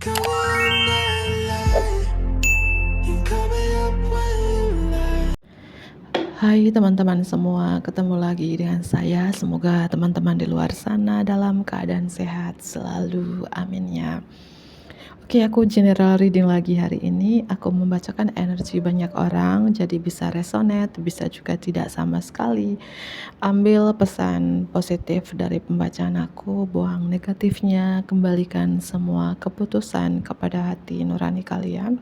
Hai teman-teman semua, ketemu lagi dengan saya. Semoga teman-teman di luar sana dalam keadaan sehat selalu, amin ya. Oke, aku general reading lagi hari ini. Aku membacakan energi banyak orang, jadi bisa resonate, bisa juga tidak sama sekali. Ambil pesan positif dari pembacaan aku, buang negatifnya, kembalikan semua keputusan kepada hati nurani kalian.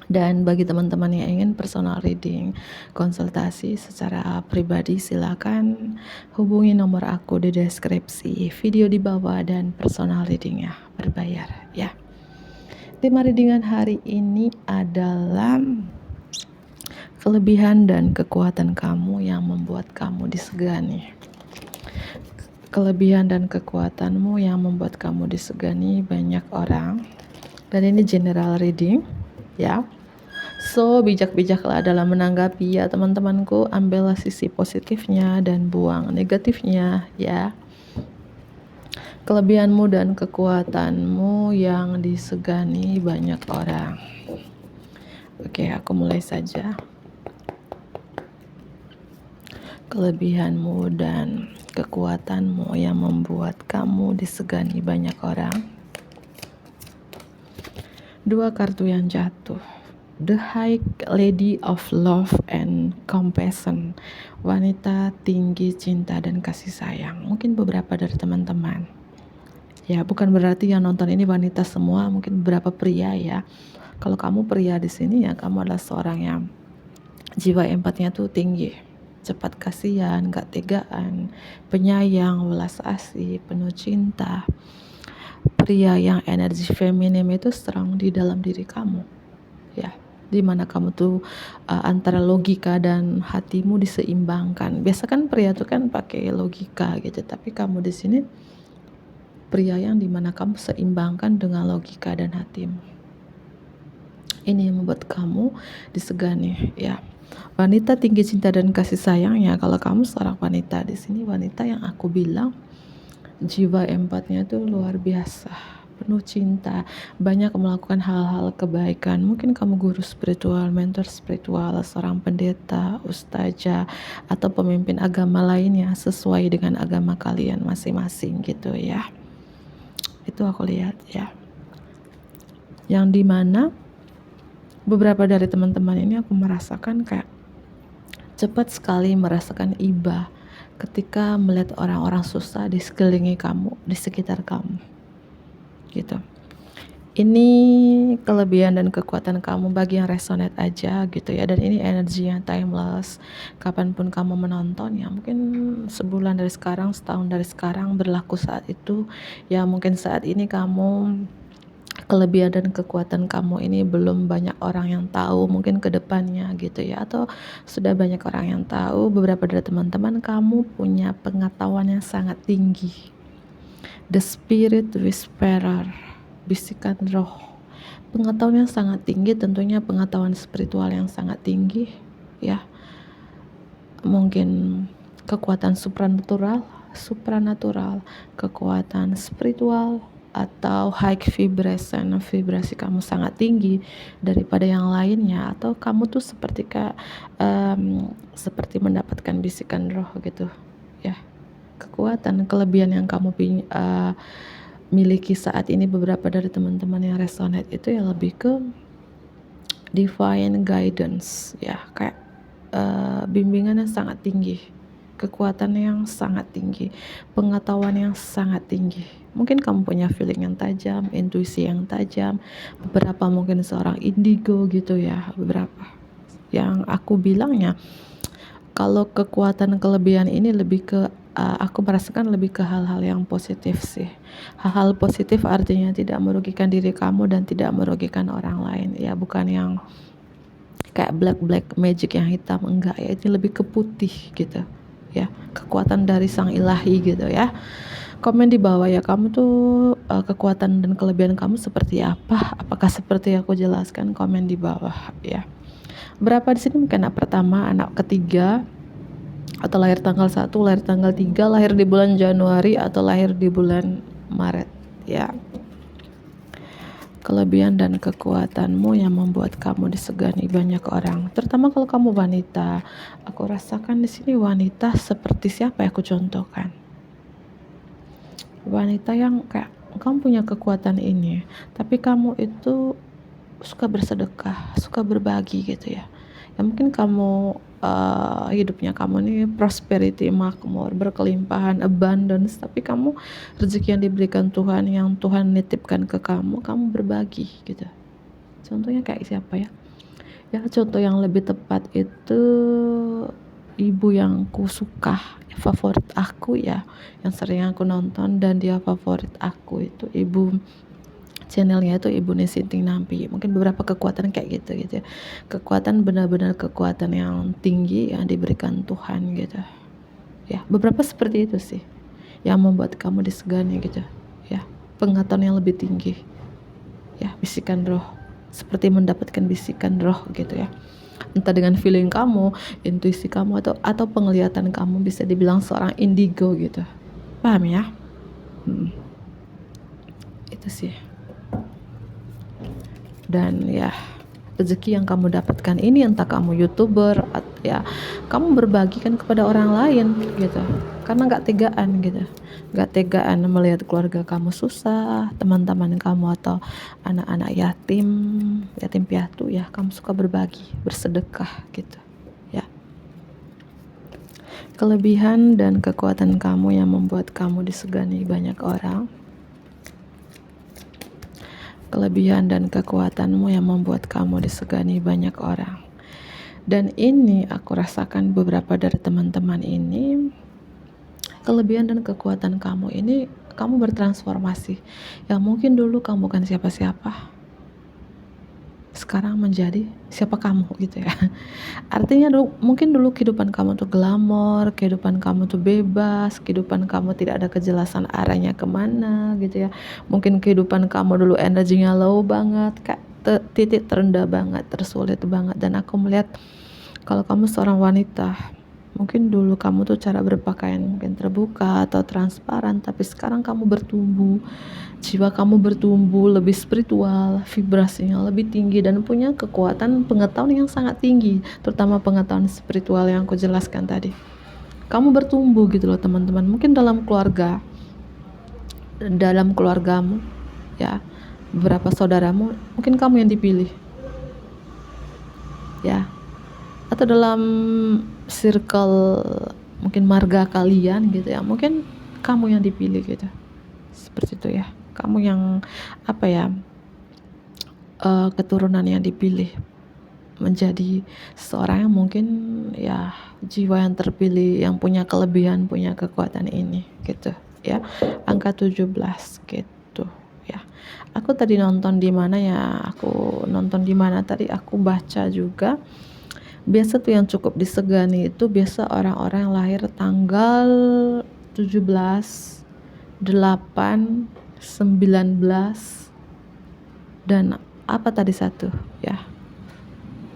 Dan bagi teman-teman yang ingin personal reading, konsultasi secara pribadi, silakan hubungi nomor aku di deskripsi video di bawah, dan personal readingnya berbayar ya. Tema readingan hari ini adalah kelebihan dan kekuatan kamu yang membuat kamu disegani. Kelebihan dan kekuatanmu yang membuat kamu disegani banyak orang. Dan ini general reading ya. So, bijak-bijaklah dalam menanggapi ya teman-temanku. Ambillah sisi positifnya dan buang negatifnya ya. Kelebihanmu dan kekuatanmu yang disegani banyak orang. Oke, aku mulai saja. Kelebihanmu dan kekuatanmu yang membuat kamu disegani banyak orang. Dua kartu yang jatuh. The High Lady of Love and Compassion, wanita tinggi cinta dan kasih sayang. Mungkin beberapa dari teman-teman. Ya, bukan berarti yang nonton ini wanita semua, mungkin beberapa pria ya. Kalau kamu pria di sini ya, kamu adalah seorang yang jiwa empatnya tuh tinggi, cepat kasihan, gak tegaan, penyayang, welas asih, penuh cinta. Pria yang energi feminim itu strong di dalam diri kamu. Ya, dimana kamu tuh antara logika dan hatimu diseimbangkan. Biasa kan pria tuh kan pakai logika gitu, tapi kamu di sini pria yang dimana kamu seimbangkan dengan logika dan hatimu. Ini yang membuat kamu disegani ya. Wanita tinggi cinta dan kasih sayangnya, kalau kamu seorang wanita di sini, wanita yang aku bilang jiwa empatnya tuh luar biasa, penuh cinta, banyak melakukan hal-hal kebaikan. Mungkin kamu guru spiritual, mentor spiritual, seorang pendeta, ustazah, atau pemimpin agama lainnya sesuai dengan agama kalian masing-masing gitu ya. Itu aku lihat ya. Yang dimana beberapa dari teman-teman ini aku merasakan kayak cepat sekali merasakan iba ketika melihat orang-orang susah di sekelilingi kamu, di sekitar kamu gitu. Ini kelebihan dan kekuatan kamu bagi yang resonate aja gitu ya. Dan ini energi yang timeless, kapanpun kamu menonton ya, mungkin sebulan dari sekarang, setahun dari sekarang berlaku saat itu ya. Mungkin saat ini kamu, kelebihan dan kekuatan kamu ini belum banyak orang yang tahu, mungkin ke depannya gitu ya, atau sudah banyak orang yang tahu. Beberapa dari teman-teman kamu punya pengetahuan yang sangat tinggi. The Spirit Whisperer, bisikan roh, pengetahuan yang sangat tinggi, tentunya pengetahuan spiritual yang sangat tinggi ya. Mungkin kekuatan supranatural, kekuatan spiritual, atau high vibration, vibrasi kamu sangat tinggi daripada yang lainnya, atau kamu tuh seperti seperti mendapatkan bisikan roh gitu ya. Kekuatan, kelebihan yang kamu miliki saat ini, beberapa dari teman-teman yang resonate itu ya lebih ke divine guidance ya, kayak bimbingan yang sangat tinggi, kekuatan yang sangat tinggi, pengetahuan yang sangat tinggi. Mungkin kamu punya feeling yang tajam, intuisi yang tajam. Beberapa mungkin seorang indigo gitu ya. Beberapa yang aku bilangnya, kalau kekuatan kelebihan ini lebih ke aku merasakan lebih ke hal-hal yang positif sih. Hal-hal positif artinya tidak merugikan diri kamu dan tidak merugikan orang lain ya, bukan yang kayak black magic yang hitam, enggak ya. Ini lebih ke putih gitu ya, kekuatan dari sang ilahi gitu ya. Komen di bawah ya, kamu tuh kekuatan dan kelebihan kamu seperti apa? Apakah seperti aku jelaskan? Komen di bawah ya. Berapa di sini mungkin anak pertama, anak ketiga, atau lahir tanggal 1, lahir tanggal 3, lahir di bulan Januari, atau lahir di bulan Maret ya. Kelebihan dan kekuatanmu yang membuat kamu disegani banyak orang. Terutama kalau kamu wanita. Aku rasakan di sini wanita seperti siapa ya aku contohkan. Wanita yang kayak kamu punya kekuatan ini, tapi kamu itu suka bersedekah, suka berbagi gitu ya. Ya mungkin kamu hidupnya kamu ini prosperity, makmur, berkelimpahan, abundance, tapi kamu rezeki yang diberikan Tuhan, yang Tuhan nitipkan ke kamu berbagi gitu. Contohnya kayak siapa ya? Ya contoh yang lebih tepat itu ibu yang ku suka, favorit aku ya, yang sering aku nonton dan dia favorit aku itu ibu, channelnya itu Ibu Nisinting Nampi. Mungkin beberapa kekuatan kayak gitu ya. Kekuatan benar-benar kekuatan yang tinggi yang diberikan Tuhan gitu. Ya, beberapa seperti itu sih yang membuat kamu disegani gitu. Ya, pengetahuan yang lebih tinggi. Ya, bisikan roh. Seperti mendapatkan bisikan roh gitu ya. Entah dengan feeling kamu, intuisi kamu atau penglihatan kamu, bisa dibilang seorang indigo gitu. Paham ya? Itu sih. Dan ya rezeki yang kamu dapatkan ini, entah kamu youtuber ya, kamu berbagi kan kepada orang lain gitu, karena gak tegaan melihat keluarga kamu susah, teman-teman kamu atau anak-anak yatim piatu ya, kamu suka berbagi, bersedekah gitu ya. Kelebihan dan kekuatan kamu yang membuat kamu disegani banyak orang. Kelebihan dan kekuatanmu yang membuat kamu disegani banyak orang. Dan ini aku rasakan beberapa dari teman-teman ini, kelebihan dan kekuatan kamu ini, kamu bertransformasi. Yang mungkin dulu kamu bukan siapa-siapa, sekarang menjadi siapa kamu gitu ya. Artinya mungkin dulu kehidupan kamu tuh glamor, kehidupan kamu tuh bebas, kehidupan kamu tidak ada kejelasan arahnya kemana gitu ya. Mungkin kehidupan kamu dulu energinya low banget, titik terendah banget, tersulit banget. Dan aku melihat kalau kamu seorang wanita, mungkin dulu kamu tuh cara berpakaian mungkin terbuka atau transparan, tapi sekarang kamu bertumbuh, jiwa kamu bertumbuh, lebih spiritual, vibrasinya lebih tinggi dan punya kekuatan pengetahuan yang sangat tinggi, terutama pengetahuan spiritual yang aku jelaskan tadi. Kamu bertumbuh gitu loh teman-teman. Mungkin dalam keluargamu ya, beberapa saudaramu, mungkin kamu yang dipilih ya, atau dalam circle mungkin marga kalian gitu ya, mungkin kamu yang dipilih gitu, seperti itu ya. Kamu yang keturunan yang dipilih menjadi seorang yang mungkin ya jiwa yang terpilih, yang punya kelebihan, punya kekuatan ini gitu ya. Angka 17 gitu ya. Aku tadi nonton di mana tadi, aku baca juga. Biasa tuh yang cukup disegani itu biasa orang-orang yang lahir tanggal 17, 8, 19 dan apa tadi satu ya.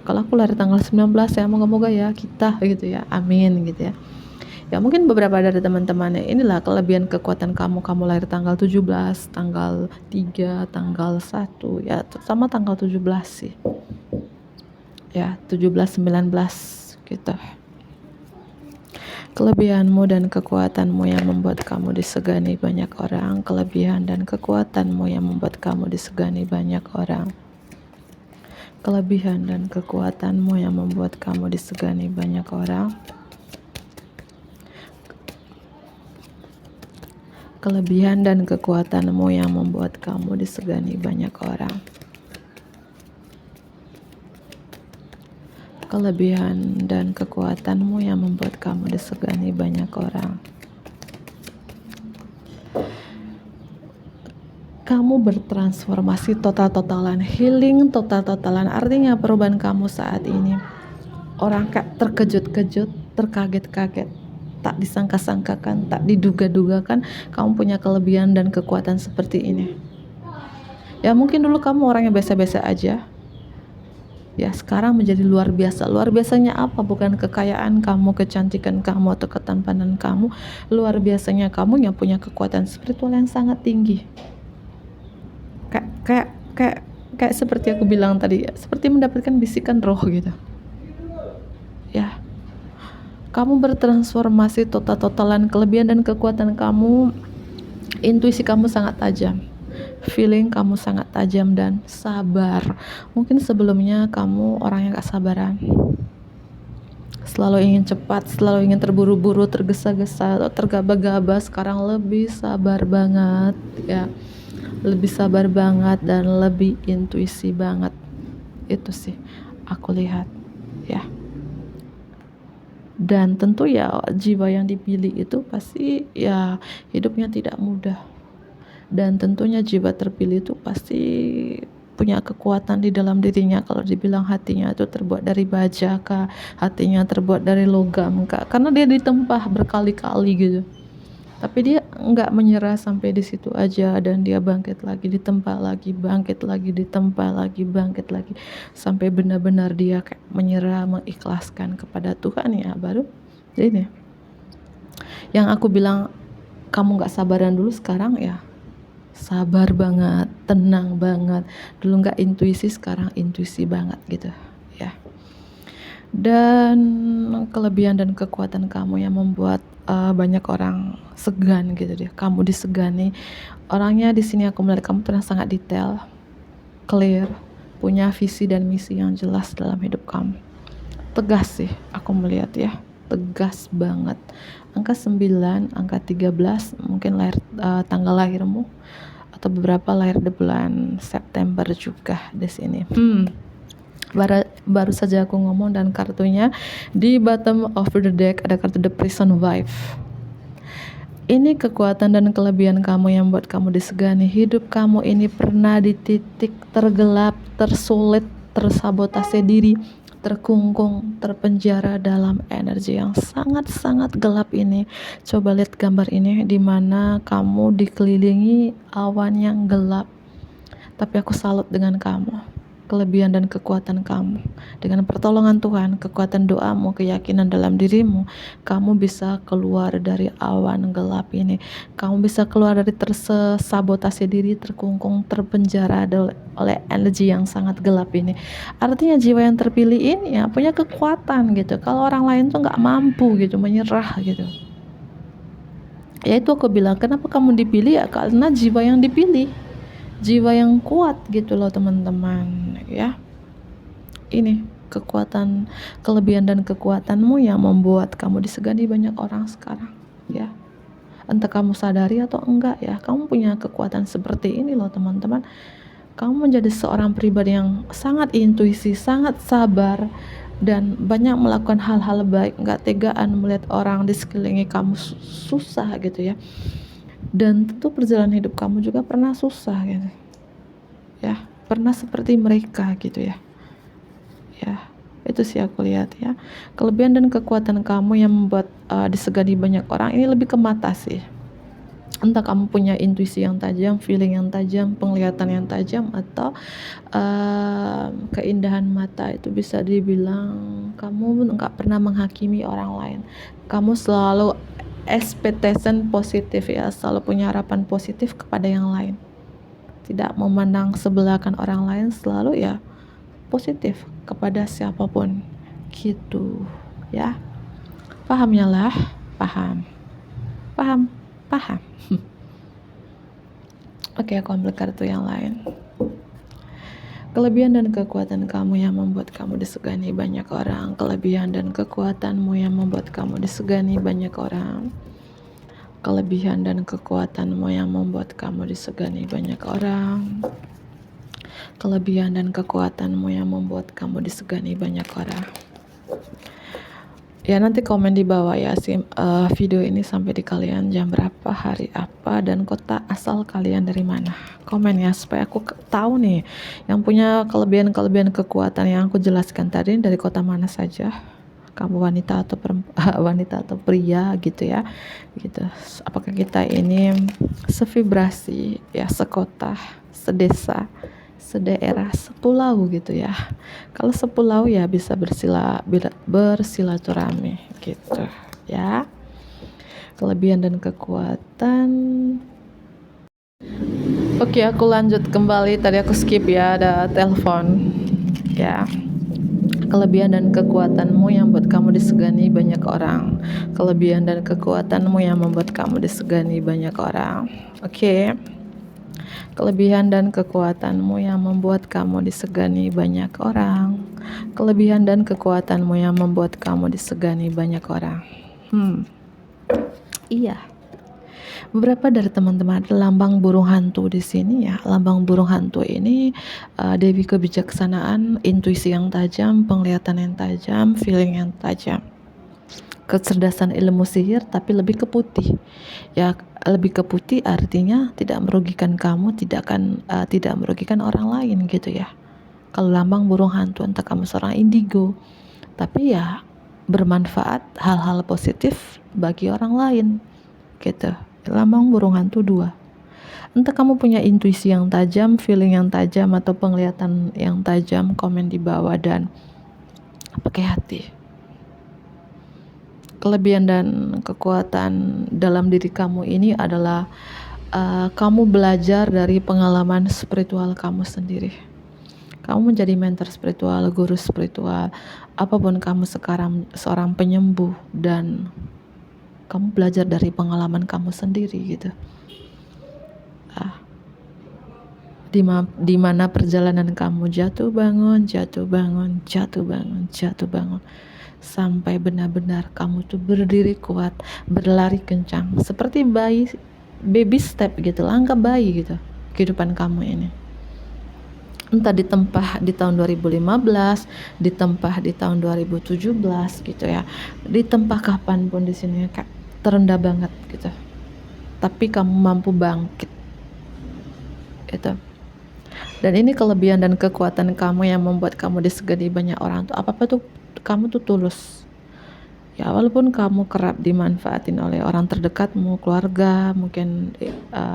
Kalau aku lahir tanggal 19 ya, moga-moga ya kita gitu ya, amin gitu ya. Ya mungkin beberapa dari teman-temannya, inilah kelebihan kekuatan kamu lahir tanggal 17, tanggal 3, tanggal 1 ya, sama tanggal 17 sih ya, 17, 19 gitu. Kelebihanmu dan kekuatanmu yang membuat kamu disegani banyak orang. Kelebihan dan kekuatanmu yang membuat kamu disegani banyak orang. Kelebihan dan kekuatanmu yang membuat kamu disegani banyak orang. Kelebihan dan kekuatanmu yang membuat kamu disegani banyak orang. Kelebihan dan kekuatanmu yang membuat kamu disegani banyak orang. Kamu bertransformasi total-totalan, healing total-totalan. Artinya perubahan kamu saat ini, orang terkejut-kejut, terkaget-kaget, tak disangka-sangkakan, tak diduga-dugakan kamu punya kelebihan dan kekuatan seperti ini. Ya mungkin dulu kamu orangnya biasa-biasa aja, ya sekarang menjadi luar biasa. Luar biasanya apa? Bukan kekayaan kamu, kecantikan kamu, atau ketampanan kamu. Luar biasanya kamu yang punya kekuatan spiritual yang sangat tinggi. Kayak kayak kayak seperti aku bilang tadi, seperti mendapatkan bisikan roh gitu ya. Kamu bertransformasi total-totalan, kelebihan dan kekuatan kamu, intuisi kamu sangat tajam, feeling kamu sangat tajam dan sabar. Mungkin sebelumnya kamu orang yang gak sabaran, selalu ingin cepat, selalu ingin terburu-buru, tergesa-gesa, tergaba-gaba. Sekarang lebih sabar banget ya, lebih sabar banget dan lebih intuisi banget. Itu sih aku lihat ya. Dan tentu ya jiwa yang dipilih itu pasti ya hidupnya tidak mudah, dan tentunya jiwa terpilih itu pasti punya kekuatan di dalam dirinya. Kalau dibilang hatinya itu terbuat dari baja kah, hatinya terbuat dari logam kah, karena dia ditempa berkali-kali gitu, tapi dia nggak menyerah sampai di situ aja, dan dia bangkit lagi, ditempa lagi, bangkit lagi, ditempa lagi, bangkit lagi, sampai benar-benar dia kayak menyerah, mengikhlaskan kepada Tuhan ya. Baru ini yang aku bilang, kamu nggak sabaran dulu, sekarang ya sabar banget, tenang banget. Dulu nggak intuisi, sekarang intuisi banget gitu ya. Dan kelebihan dan kekuatan kamu yang membuat banyak orang segan gitu deh. Kamu disegani. Orangnya di sini aku melihat kamu ternyata sangat detail, clear, punya visi dan misi yang jelas dalam hidup kamu. Tegas sih aku melihat ya, tegas banget. Angka 9, angka 13 mungkin lahir, tanggal lahirmu, atau beberapa lahir di bulan September juga di sini. Baru saja aku ngomong, dan kartunya di bottom of the deck ada kartu The Prison Wife. Ini kekuatan dan kelebihan kamu yang buat kamu disegani. Hidup kamu ini pernah di titik tergelap, tersulit, tersabotase diri, terkungkung, terpenjara dalam energi yang sangat-sangat gelap ini. Coba lihat gambar ini, di mana kamu dikelilingi awan yang gelap. Tapi aku salut dengan kamu, kelebihan dan kekuatan kamu. Dengan pertolongan Tuhan, kekuatan doamu, keyakinan dalam dirimu, kamu bisa keluar dari awan gelap ini. Kamu bisa keluar dari tersabotase diri, terkungkung, terpenjara oleh energi yang sangat gelap ini. Artinya jiwa yang terpilih ini ya punya kekuatan gitu. Kalau orang lain tuh gak mampu gitu, menyerah gitu. Ya itu aku bilang, kenapa kamu dipilih ya, karena jiwa yang dipilih, jiwa yang kuat gitu loh teman-teman ya. Ini kekuatan, kelebihan dan kekuatanmu yang membuat kamu disegani banyak orang sekarang ya. Entah kamu sadari atau enggak ya, kamu punya kekuatan seperti ini loh teman-teman. Kamu menjadi seorang pribadi yang sangat intuisi, sangat sabar, dan banyak melakukan hal-hal baik, gak tegaan melihat orang di sekelilingi kamu susah gitu ya. Dan tentu perjalanan hidup kamu juga pernah susah gitu ya, pernah seperti mereka gitu ya. Ya itu sih aku lihat ya, kelebihan dan kekuatan kamu yang membuat disegani banyak orang ini lebih ke mata sih. Entah kamu punya intuisi yang tajam, feeling yang tajam, penglihatan yang tajam, atau keindahan mata. Itu bisa dibilang kamu gak pernah menghakimi orang lain. Kamu selalu expectation positif ya, selalu punya harapan positif kepada yang lain, tidak memandang sebelahkan orang lain, selalu ya positif kepada siapapun gitu ya. Paham ya lah, paham. Oke, aku ambil kartu yang lain. Kelebihan dan kekuatan kamu yang membuat kamu disegani banyak orang. Kelebihan dan kekuatanmu yang membuat kamu disegani banyak orang. Kelebihan dan kekuatanmu yang membuat kamu disegani banyak orang. Kelebihan dan kekuatanmu yang membuat kamu disegani banyak orang. Ya nanti komen di bawah ya video ini sampai di kalian jam berapa, hari apa, dan kota asal kalian dari mana. Komen ya supaya aku tahu nih yang punya kelebihan kekuatan yang aku jelaskan tadi dari kota mana saja. Kamu wanita atau wanita atau pria gitu ya. Gitu. Apakah kita ini sevibrasi ya, sekota, sedesa, sedaerah, sepulau gitu ya. Kalau sepulau ya bisa bersilaturahmi gitu ya. Kelebihan dan kekuatan Oke, aku lanjut kembali. Tadi aku skip ya, ada telepon. Ya. Kelebihan dan kekuatanmu yang membuat kamu disegani banyak orang. Kelebihan dan kekuatanmu yang membuat kamu disegani banyak orang. Oke. Kelebihan dan kekuatanmu yang membuat kamu disegani banyak orang. Kelebihan dan kekuatanmu yang membuat kamu disegani banyak orang. Iya. Beberapa dari teman-teman ada lambang burung hantu di sini ya. Lambang burung hantu ini dewi kebijaksanaan, intuisi yang tajam, penglihatan yang tajam, feeling yang tajam. Kecerdasan ilmu sihir tapi lebih ke putih. Ya, lebih ke putih artinya tidak merugikan kamu, tidak merugikan orang lain gitu ya. Kalau lambang burung hantu, entah kamu seorang indigo, tapi ya bermanfaat, hal-hal positif bagi orang lain gitu. Lambang burung hantu 2. Entah kamu punya intuisi yang tajam, feeling yang tajam, atau penglihatan yang tajam, komen di bawah dan pakai hati. Kelebihan dan kekuatan dalam diri kamu ini adalah kamu belajar dari pengalaman spiritual kamu sendiri. Kamu menjadi mentor spiritual, guru spiritual, apapun kamu sekarang seorang penyembuh, dan kamu belajar dari pengalaman kamu sendiri gitu. Di mana perjalanan kamu jatuh bangun, sampai benar-benar kamu tuh berdiri kuat, berlari kencang, seperti baby step gitu, langkah bayi gitu kehidupan kamu ini. Entah ditempah di tahun 2015, ditempah di tahun 2017 gitu ya, ditempah kapanpun di sini kayak terendah banget gitu, tapi kamu mampu bangkit itu. Dan ini kelebihan dan kekuatan kamu yang membuat kamu disegani banyak orang tuh. Apa-apa tuh kamu tuh tulus. Ya, walaupun kamu kerap dimanfaatin oleh orang terdekatmu, keluarga, mungkin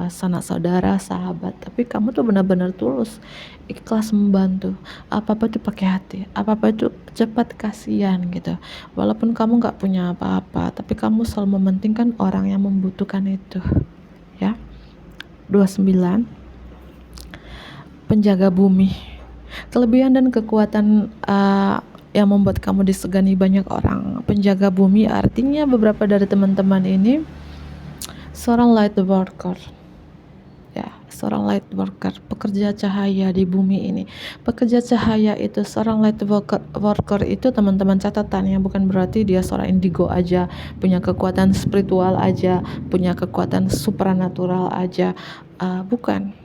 sanak saudara, sahabat, tapi kamu tuh benar-benar tulus, ikhlas membantu. Apa-apa tuh pakai hati, apa-apa itu cepat kasihan gitu. Walaupun kamu nggak punya apa-apa, tapi kamu selalu mementingkan orang yang membutuhkan itu. Ya. 29. Penjaga bumi. Kelebihan dan kekuatan yang membuat kamu disegani banyak orang. Penjaga bumi artinya beberapa dari teman-teman ini seorang light worker. Ya, seorang light worker, pekerja cahaya di bumi ini. Pekerja cahaya itu, seorang light worker itu teman-teman catatannya bukan berarti dia seorang indigo aja, punya kekuatan spiritual aja, punya kekuatan supranatural aja, bukan.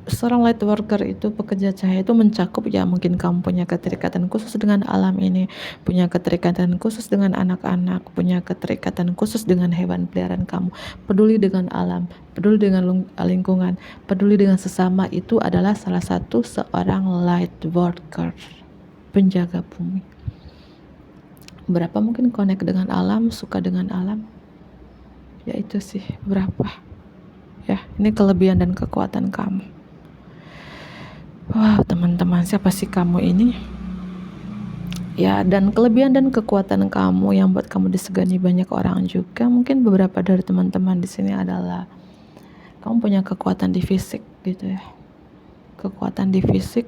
Seorang light worker itu, pekerja cahaya itu mencakup ya, mungkin kamu punya keterikatan khusus dengan alam ini, punya keterikatan khusus dengan anak-anak, punya keterikatan khusus dengan hewan peliharaan kamu, peduli dengan alam, peduli dengan lingkungan, peduli dengan sesama. Itu adalah salah satu seorang light worker, penjaga bumi. Berapa mungkin connect dengan alam, suka dengan alam, ya itu sih berapa ya. Ini kelebihan dan kekuatan kamu. Wah, teman-teman, siapa sih kamu ini? Ya, dan kelebihan dan kekuatan kamu yang buat kamu disegani banyak orang juga. Mungkin beberapa dari teman-teman di sini adalah kamu punya kekuatan di fisik gitu ya. Kekuatan di fisik.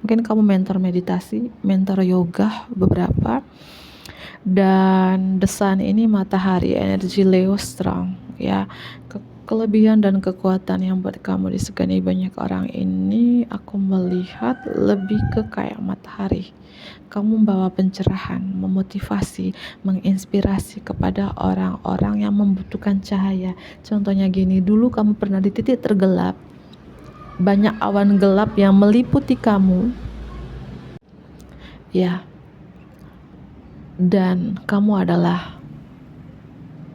Mungkin kamu mentor meditasi, mentor yoga beberapa. Dan the sun ini matahari, energi Leo strong ya. Kelebihan dan kekuatan yang buat kamu disegani banyak orang ini, aku melihat lebih ke kayak matahari. Kamu membawa pencerahan, memotivasi, menginspirasi kepada orang-orang yang membutuhkan cahaya. Contohnya gini, dulu kamu pernah di titik tergelap, banyak awan gelap yang meliputi kamu ya, dan kamu adalah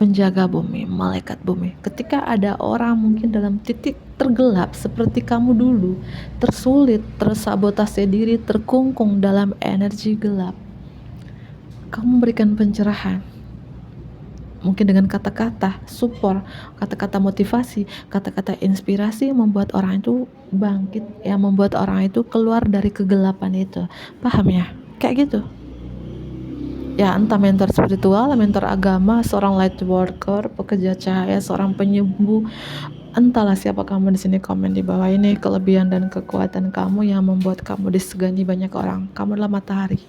penjaga bumi, malaikat bumi. Ketika ada orang mungkin dalam titik tergelap seperti kamu dulu, tersulit, tersabotase diri, terkungkung dalam energi gelap, kamu memberikan pencerahan. Mungkin dengan kata-kata support, kata-kata motivasi, kata-kata inspirasi, membuat orang itu bangkit, yang membuat orang itu keluar dari kegelapan itu. Paham ya? Kayak gitu. Ya, entah mentor spiritual, mentor agama, seorang light worker, pekerja cahaya, seorang penyembuh, Entahlah siapa kamu di sini, komen di bawah. Ini kelebihan dan kekuatan kamu yang membuat kamu disegani banyak orang. Kamu adalah matahari.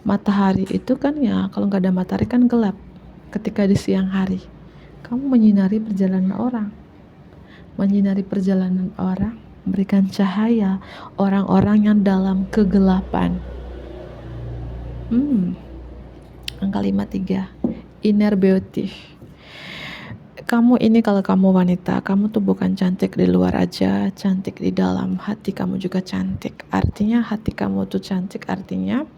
Matahari itu kan ya, kalau nggak ada matahari kan gelap. Ketika di siang hari, kamu menyinari perjalanan orang. Menyinari perjalanan orang, memberikan cahaya orang-orang yang dalam kegelapan. Angka 53, inner beauty. Kamu ini, kalau kamu wanita, kamu tuh bukan cantik di luar aja, cantik di dalam hati kamu juga cantik. Artinya hati kamu tuh cantik, artinya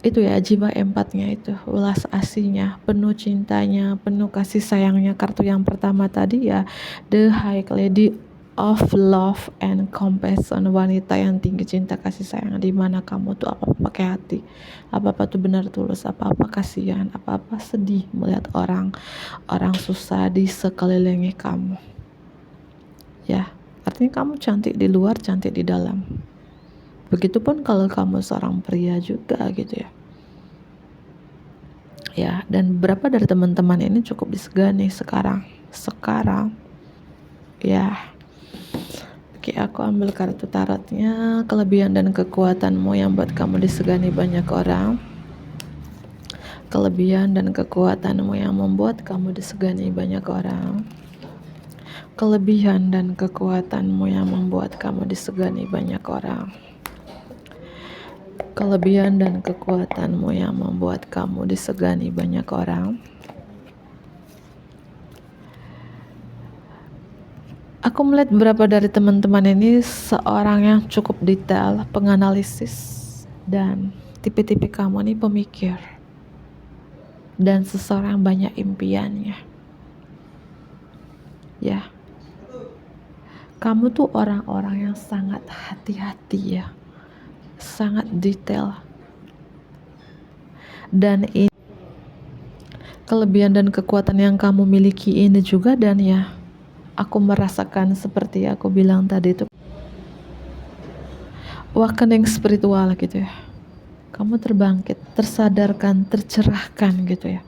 itu ya, jiwa empatnya itu, welas asihnya, penuh cintanya, penuh kasih sayangnya. Kartu yang pertama tadi ya, the High Lady of Love and Compassion, wanita yang tinggi cinta kasih sayang, dimana kamu tuh apa-apa pakai hati, apa-apa tuh benar tulus, apa-apa kasihan, apa-apa sedih melihat orang susah di sekelilingi kamu. Ya, artinya kamu cantik di luar, cantik di dalam. Begitupun kalau kamu seorang pria juga gitu ya. Ya, dan beberapa dari teman-teman ini cukup disegani sekarang. Ya. Oke, aku ambil kartu tarotnya. Kelebihan dan kekuatanmu yang buat kamu disegani banyak orang. Kelebihan dan kekuatanmu yang membuat kamu disegani banyak orang. Kelebihan dan kekuatanmu yang membuat kamu disegani banyak orang. Kelebihan dan kekuatanmu yang membuat kamu disegani banyak orang. Aku melihat beberapa dari teman-teman ini seorang yang cukup detail, penganalisis, dan tipe-tipe kamu ini pemikir, dan seseorang banyak impiannya. Ya, kamu tuh orang-orang yang sangat hati-hati ya, sangat detail. Dan ini kelebihan dan kekuatan yang kamu miliki ini juga, dan ya, aku merasakan seperti aku bilang tadi itu, awakening spiritual gitu ya. Kamu terbangkit, tersadarkan, tercerahkan gitu ya.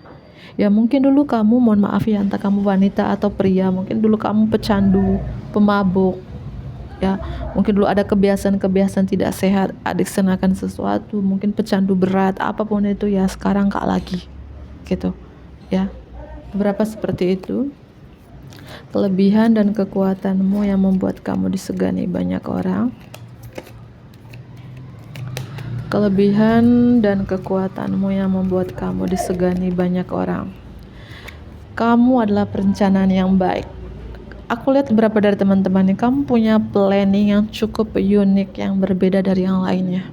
Ya mungkin dulu kamu, mohon maaf ya, entah kamu wanita atau pria, mungkin dulu kamu pecandu, pemabuk, ya mungkin dulu ada kebiasaan-kebiasaan tidak sehat, adiksi akan sesuatu, mungkin pecandu berat, apapun itu ya, sekarang gak lagi gitu ya. Beberapa seperti itu. Kelebihan dan kekuatanmu yang membuat kamu disegani banyak orang. Kelebihan dan kekuatanmu yang membuat kamu disegani banyak orang. Kamu adalah perencanaan yang baik. Aku lihat beberapa dari teman-teman ini, kamu punya planning yang cukup unik, yang berbeda dari yang lainnya.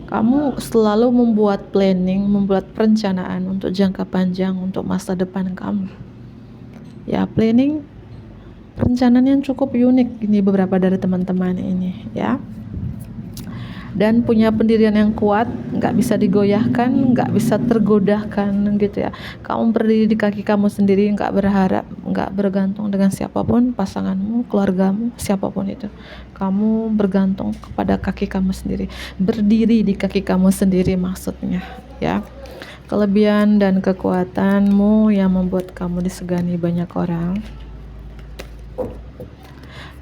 Kamu selalu membuat planning, membuat perencanaan untuk jangka panjang, untuk masa depan kamu. Ya, planning, perencanaan yang cukup unik ini beberapa dari teman-teman ini ya. Dan punya pendirian yang kuat, nggak bisa digoyahkan, nggak bisa tergodakan gitu ya. Kamu berdiri di kaki kamu sendiri, nggak berharap, nggak bergantung dengan siapapun, pasanganmu, keluargamu, siapapun itu. Kamu bergantung kepada kaki kamu sendiri, berdiri di kaki kamu sendiri maksudnya ya. Kelebihan dan kekuatanmu yang membuat kamu disegani banyak orang.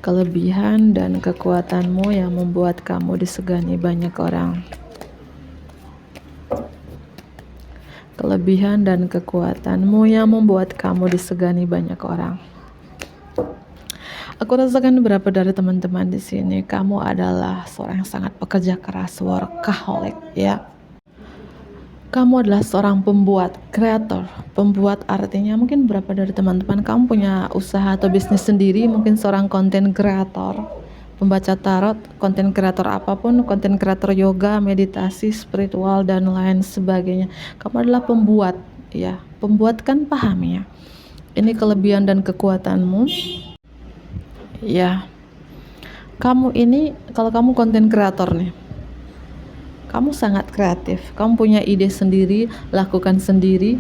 Kelebihan dan kekuatanmu yang membuat kamu disegani banyak orang. Kelebihan dan kekuatanmu yang membuat kamu disegani banyak orang. Aku rasakan beberapa dari teman-teman di sini, kamu adalah seorang yang sangat pekerja keras, workaholic ya. Kamu adalah seorang pembuat, kreator. Pembuat artinya mungkin beberapa dari teman-teman kamu punya usaha atau bisnis sendiri, mungkin seorang konten kreator, pembaca tarot, konten kreator apapun, konten kreator yoga, meditasi, spiritual, dan lain sebagainya. Kamu adalah pembuat ya. Pembuat kan paham ya. Ini kelebihan dan kekuatanmu ya. Kamu ini, kalau kamu konten kreator nih, kamu sangat kreatif, kamu punya ide sendiri, lakukan sendiri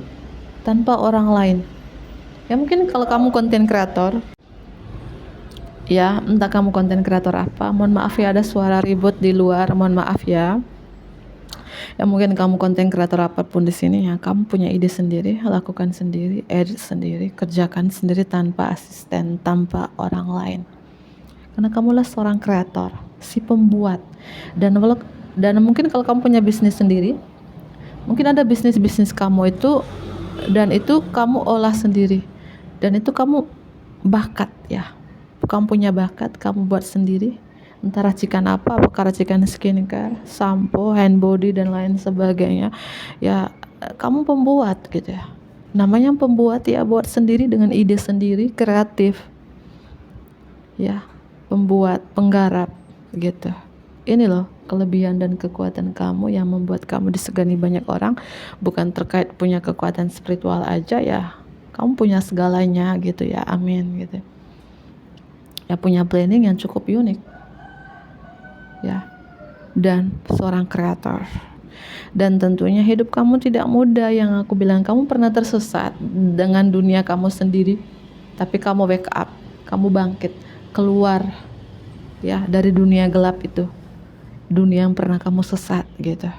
tanpa orang lain. Ya mungkin kalau kamu konten kreator, ya entah kamu konten kreator apa, mohon maaf ya ada suara ribut di luar, mohon maaf ya. Ya mungkin kamu konten kreator apapun di sini ya, kamu punya ide sendiri, lakukan sendiri, edit sendiri, kerjakan sendiri tanpa asisten, tanpa orang lain. Karena kamulah seorang kreator, si pembuat. Dan mungkin kalau kamu punya bisnis sendiri, mungkin ada bisnis kamu itu, dan itu kamu olah sendiri, dan itu kamu bakat ya. Kamu punya bakat, kamu buat sendiri. Entah racikan apa, apakah racikan skincare, sampo, hand body dan lain sebagainya. Ya, kamu pembuat gitu ya. Namanya pembuat ya, buat sendiri dengan ide sendiri, kreatif. Ya, pembuat, penggarap gitu. Ini loh kelebihan dan kekuatan kamu yang membuat kamu disegani banyak orang. Bukan terkait punya kekuatan spiritual aja ya, kamu punya segalanya gitu ya, amin gitu ya. Punya planning yang cukup unik ya, dan seorang kreator. Dan tentunya hidup kamu tidak mudah. Yang aku bilang, kamu pernah tersesat dengan dunia kamu sendiri, tapi kamu wake up, kamu bangkit, keluar ya dari dunia gelap itu, dunia yang pernah kamu sesat gitu.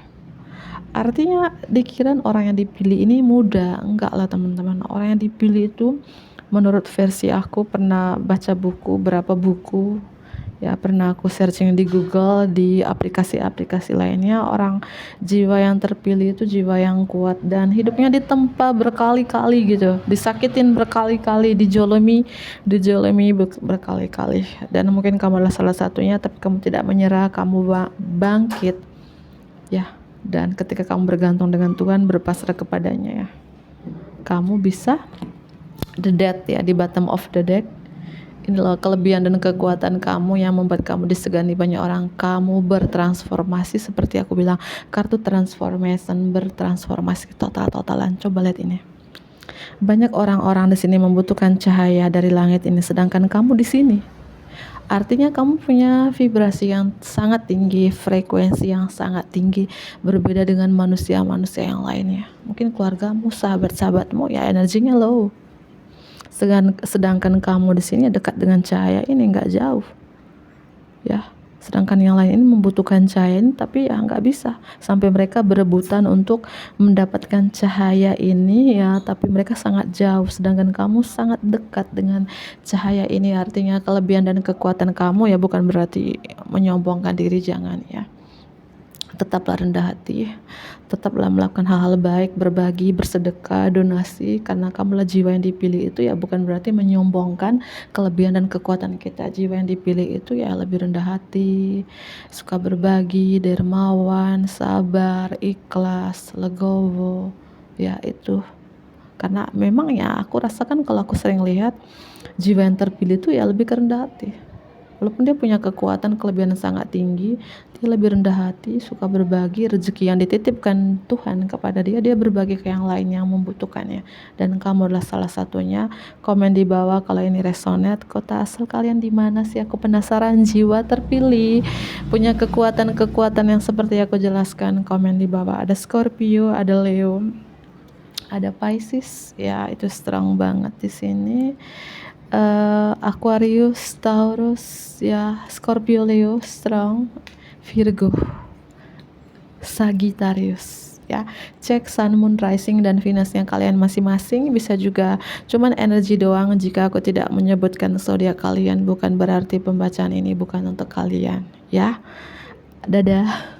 Artinya dikira orang yang dipilih ini mudah, enggak lah teman-teman. Orang yang dipilih itu menurut versi aku, pernah baca buku, berapa buku ya, pernah aku searching di Google, di aplikasi-aplikasi lainnya, orang jiwa yang terpilih itu jiwa yang kuat dan hidupnya ditempa berkali-kali gitu, disakitin berkali-kali, dijolimi berkali-kali, dan mungkin kamu adalah salah satunya. Tapi kamu tidak menyerah, kamu bangkit ya, dan ketika kamu bergantung dengan Tuhan, berpasrah kepadanya ya, kamu bisa the deck ya, di bottom of the deck. Inilah kelebihan dan kekuatan kamu yang membuat kamu disegani banyak orang. Kamu bertransformasi, seperti aku bilang, kartu transformation, bertransformasi total-totalan. Coba lihat ini. Banyak orang-orang di sini membutuhkan cahaya dari langit ini, sedangkan kamu di sini. Artinya kamu punya vibrasi yang sangat tinggi, frekuensi yang sangat tinggi, berbeda dengan manusia-manusia yang lainnya. Mungkin keluargamu, sahabat-sahabatmu ya energinya low. Sedangkan kamu di sini dekat dengan cahaya ini, nggak jauh ya. Sedangkan yang lain ini membutuhkan cahaya ini, tapi ya nggak bisa. Sampai mereka berebutan untuk mendapatkan cahaya ini ya, tapi mereka sangat jauh. Sedangkan kamu sangat dekat dengan cahaya ini. Artinya kelebihan dan kekuatan kamu ya bukan berarti menyombongkan diri, jangan ya. Tetaplah rendah hati, tetaplah melakukan hal-hal baik, berbagi, bersedekah, donasi, karena kamulah jiwa yang dipilih itu ya bukan berarti menyombongkan kelebihan dan kekuatan kita. Jiwa yang dipilih itu ya lebih rendah hati, suka berbagi, dermawan, sabar, ikhlas, legowo ya itu. Karena memang ya aku rasakan, kalau aku sering lihat jiwa yang terpilih itu ya lebih rendah hati. Walaupun dia punya kekuatan, kelebihan yang sangat tinggi, dia lebih rendah hati, suka berbagi. Rezeki yang dititipkan Tuhan kepada dia, dia berbagi ke yang lain yang membutuhkannya. Dan kamu adalah salah satunya. Komen di bawah kalau ini resonate. Kota asal kalian di mana sih? Aku penasaran. Jiwa terpilih, punya kekuatan-kekuatan yang seperti aku jelaskan. Komen di bawah. Ada Scorpio, ada Leo, ada Pisces, ya itu strong banget di sini. Aquarius, Taurus, ya Scorpio, Leo, strong, Virgo, Sagittarius, ya. Cek Sun, Moon, Rising dan Venusnya kalian masing-masing. Bisa juga cuman energi doang. Jika aku tidak menyebutkan zodiak kalian, bukan berarti pembacaan ini bukan untuk kalian, ya. Dadah.